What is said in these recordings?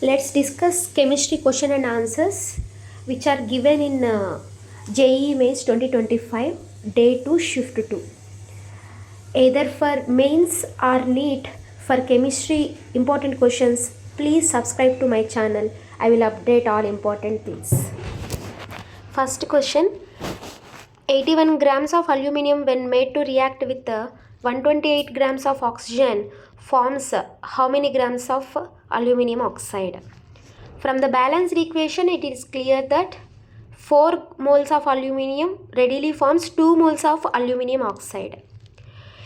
Let's discuss chemistry question and answers which are given in JEE Mains 2025 Day 2 Shift 2. Either for mains or NEET for chemistry important questions, please subscribe to my channel. I will update all important things. First question, 81 grams of aluminium when made to react with 128 grams of oxygen forms how many grams of aluminium oxide? From the balanced equation, it is clear that 4 moles of aluminium readily forms 2 moles of aluminium oxide.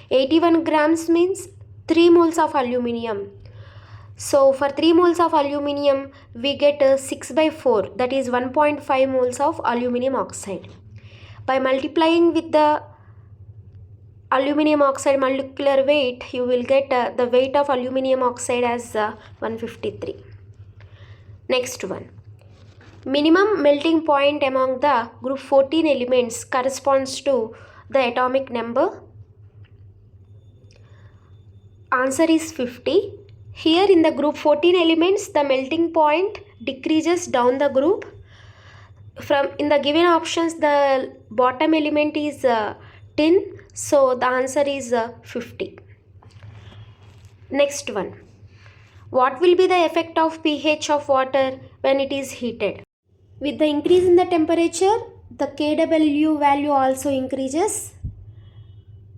81 grams means 3 moles of aluminium. So for 3 moles of aluminium, we get 6 by 4, that is 1.5 moles of aluminium oxide. By multiplying with the aluminium oxide molecular weight, you will get the weight of aluminium oxide as 153. Next one. Minimum melting point among the group 14 elements corresponds to the atomic number. Answer is 50. Here in the group 14 elements, the melting point decreases down the group. From in the given options, the bottom element is tin, so the answer is 50. Next one. What will be the effect of pH of water when it is heated? With the increase in the temperature, the Kw value also increases,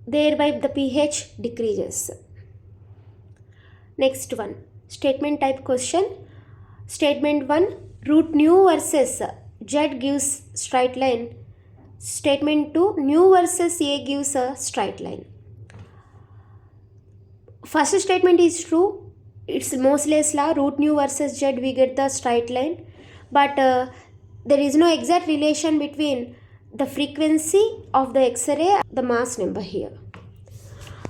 thereby the pH decreases. Next one, statement type question. Statement 1, root nu versus Z gives straight line. Statement 2, nu versus A gives a straight line. First statement is true. It's Moseley's law, root nu versus Z we get the straight line. But there is no exact relation between the frequency of the X-ray and the mass number here.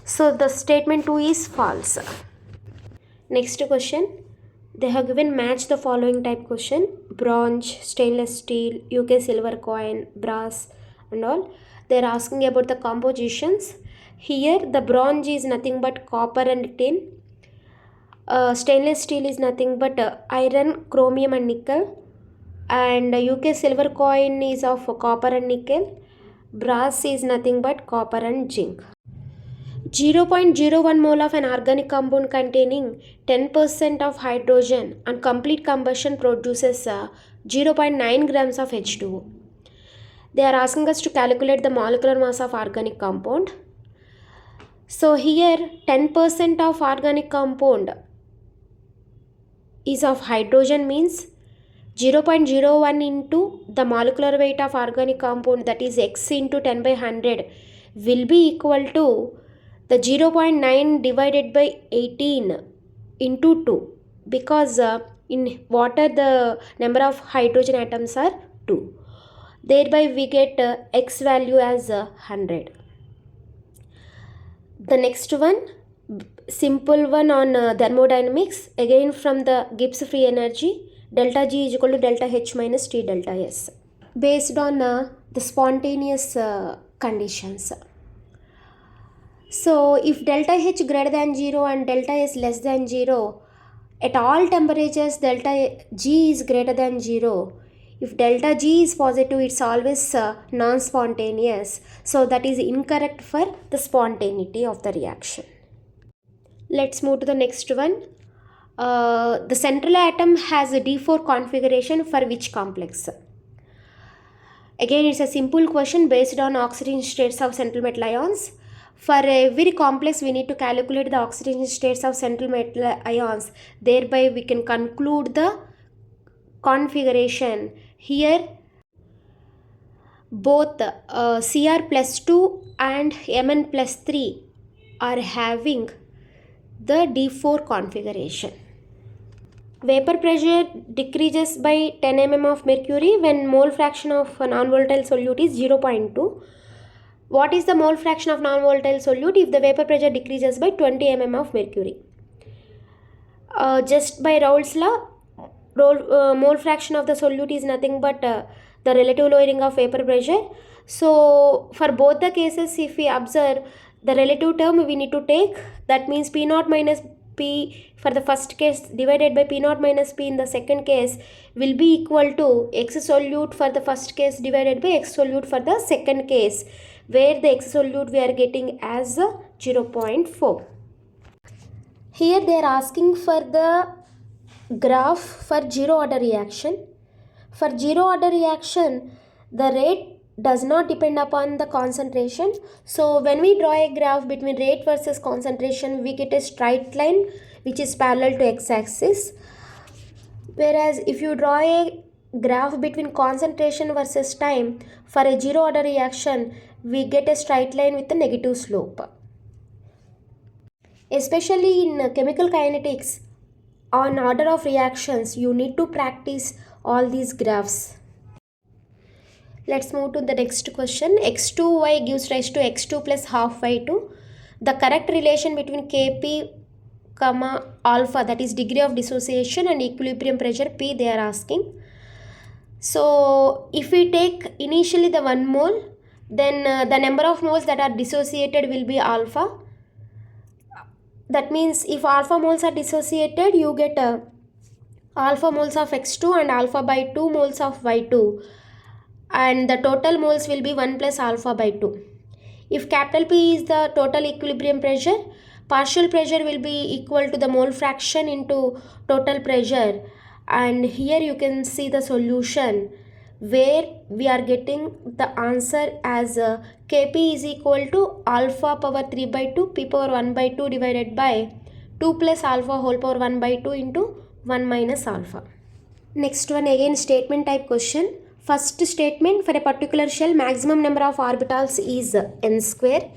So the statement 2 is false. Next question. They have given match the following type question. Bronze, stainless steel, UK silver coin, brass and all. They are asking about the compositions. Here the bronze is nothing but copper and tin. Stainless steel is nothing but iron, chromium and nickel. And UK silver coin is of copper and nickel. Brass is nothing but copper and zinc. 0.01 mole of an organic compound containing 10% of hydrogen on complete combustion produces 0.9 grams of H2O. They are asking us to calculate the molecular mass of organic compound. So here 10% of organic compound is of hydrogen means 0.01 into the molecular weight of organic compound, that is X into 10 by 100 will be equal to the 0.9 divided by 18 into 2, because in water the number of hydrogen atoms are 2. Thereby we get X value as 100. The next one, simple one on thermodynamics, again from the Gibbs free energy, delta G is equal to delta H minus T delta S, based on the spontaneous conditions. So if delta H greater than 0 and delta S less than 0, at all temperatures delta G is greater than 0. If delta G is positive, it's always non-spontaneous. So that is incorrect for the spontaneity of the reaction. Let's move to the next one. The central atom has a D4 configuration for which complex? Again, it's a simple question based on oxidation states of central metal ions. For every complex, we need to calculate the oxidation states of central metal ions. Thereby, we can conclude the configuration. Here, both Cr plus 2 and Mn plus 3 are having the D4 configuration. Vapor pressure decreases by 10 mm of mercury when mole fraction of a non-volatile solute is 0.2. What is the mole fraction of non-volatile solute if the vapor pressure decreases by 20 mm of mercury? Just by Raoult's law, mole fraction of the solute is nothing but the relative lowering of vapor pressure. So for both the cases, if we observe the relative term we need to take, that means P0 minus P for the first case divided by P naught minus P in the second case will be equal to X solute for the first case divided by X solute for the second case, where the X solute we are getting as 0.4. Here they are asking for the graph for zero order reaction. For zero order reaction, the rate does not depend upon the concentration. So when we draw a graph between rate versus concentration, we get a straight line which is parallel to x-axis. Whereas if you draw a graph between concentration versus time, for a zero order reaction, we get a straight line with a negative slope. Especially in chemical kinetics, on order of reactions, you need to practice all these graphs. Let's move to the next question. x2y gives rise to x2 plus half y2. The correct relation between Kp, alpha, that is degree of dissociation, and equilibrium pressure P they are asking. So if we take initially the 1 mole, then the number of moles that are dissociated will be alpha. That means if alpha moles are dissociated, you get alpha moles of x2 and alpha by 2 moles of y2. And the total moles will be 1 plus alpha by 2. If capital P is the total equilibrium pressure, partial pressure will be equal to the mole fraction into total pressure. And here you can see the solution where we are getting the answer as Kp is equal to alpha power 3 by 2 P power 1 by 2 divided by 2 plus alpha whole power 1 by 2 into 1 minus alpha. Next one, again statement type question. First statement, for a particular shell, maximum number of orbitals is n square.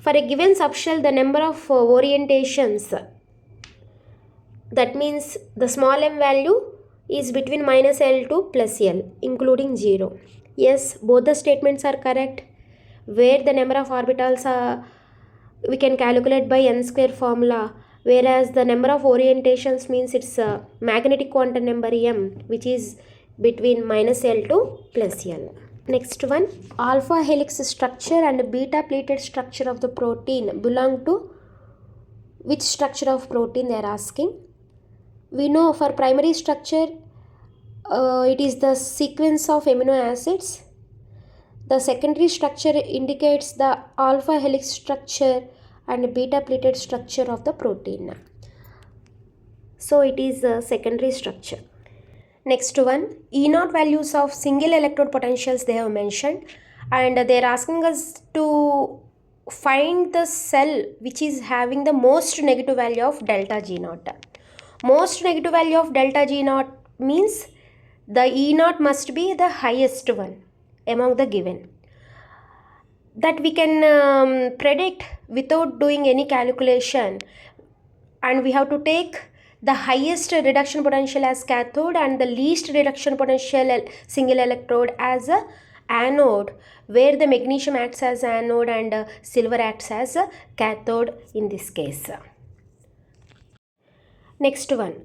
For a given subshell, the number of orientations, that means the small m value is between minus L to plus L, including 0. Yes, both the statements are correct. Where the number of orbitals are, we can calculate by n square formula, whereas the number of orientations means it's a magnetic quantum number m, which is between minus L to plus L. Next one, alpha helix structure and beta pleated structure of the protein belong to which structure of protein they are asking. We know for primary structure, it is the sequence of amino acids. The secondary structure indicates the alpha helix structure and beta pleated structure of the protein. So it is the secondary structure. Next one, E0 values of single electrode potentials they have mentioned, and they are asking us to find the cell which is having the most negative value of delta G0. Most negative value of delta G0 means the E0 must be the highest one among the given. That we can predict without doing any calculation, and we have to take the highest reduction potential as cathode and the least reduction potential single electrode as a anode, where the magnesium acts as anode and silver acts as a cathode in this case. Next one,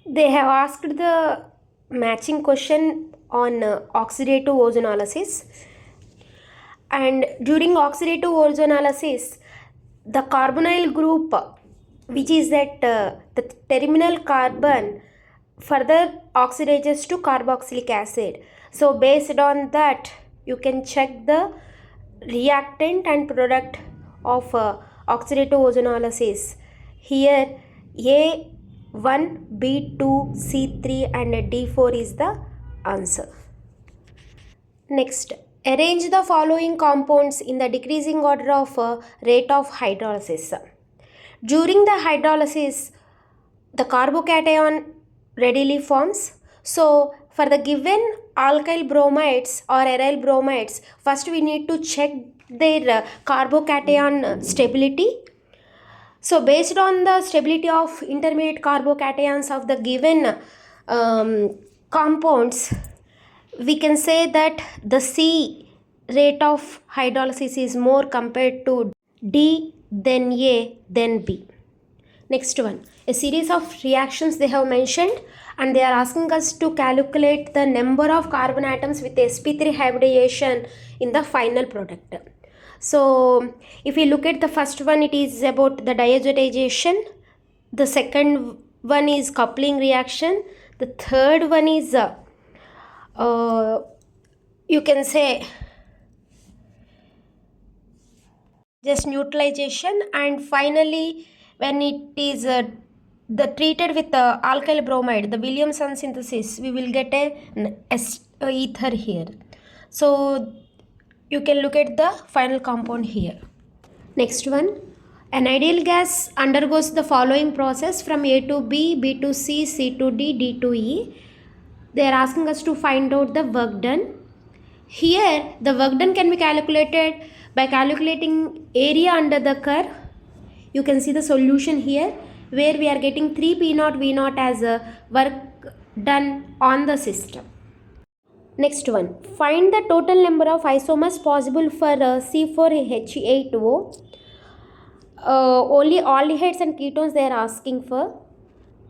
they have asked the matching question on oxidative ozonolysis, and during oxidative ozonolysis, the carbonyl group, which is that the terminal carbon, further oxidizes to carboxylic acid. So based on that, you can check the reactant and product of oxidative ozonolysis. Here A1, B2, C3 and D4 is the answer. Next, arrange the following compounds in the decreasing order of rate of hydrolysis. During the hydrolysis, the carbocation readily forms. So for the given alkyl bromides or aryl bromides, first we need to check their carbocation stability. So based on the stability of intermediate carbocations of the given compounds, we can say that the C rate of hydrolysis is more compared to D, then A, then B. Next one, a series of reactions they have mentioned, and they are asking us to calculate the number of carbon atoms with sp3 hybridization in the final product. So if we look at the first one, it is about the diazotization. The second one is coupling reaction. The third one is you can say just neutralization, and finally when it is the treated with alkyl bromide, the Williamson synthesis, we will get a ether here. So you can look at the final compound here. Next one, an ideal gas undergoes the following process from A to B, B to C, C to D, D to E. They are asking us to find out the work done. Here the work done can be calculated by calculating area under the curve. You can see the solution here where we are getting 3 P naught V naught as a work done on the system. Next one, find the total number of isomers possible for C4H8O. Only aldehydes and ketones they are asking for,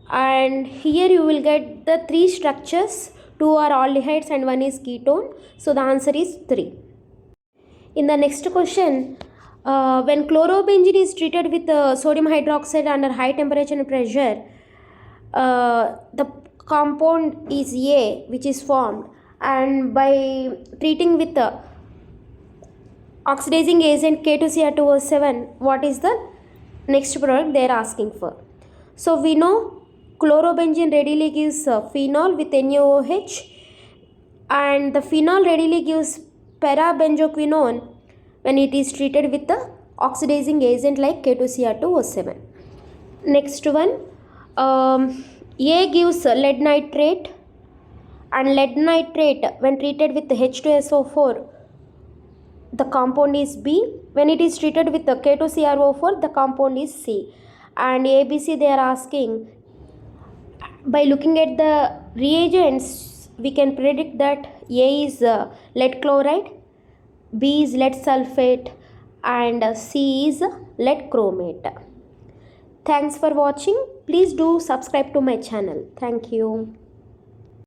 and here you will get the 3 structures. 2 are aldehydes and 1 is ketone, so the answer is 3. In the next question, when chlorobenzene is treated with sodium hydroxide under high temperature and pressure, the compound is A, which is formed, and by treating with the oxidizing agent K2Cr2O7, what is the next product they are asking for? So we know chlorobenzene readily gives phenol with NaOH, and the phenol readily gives parabenzoquinone when it is treated with the oxidizing agent like K2Cr2O7. Next one, A gives lead nitrate, and lead nitrate when treated with H2SO4, the compound is B. When it is treated with the K2CrO4, the compound is C. And ABC they are asking, by looking at the reagents, we can predict that A is lead chloride, B is lead sulfate, and C is lead chromate. Thanks for watching. Please do subscribe to my channel. Thank you.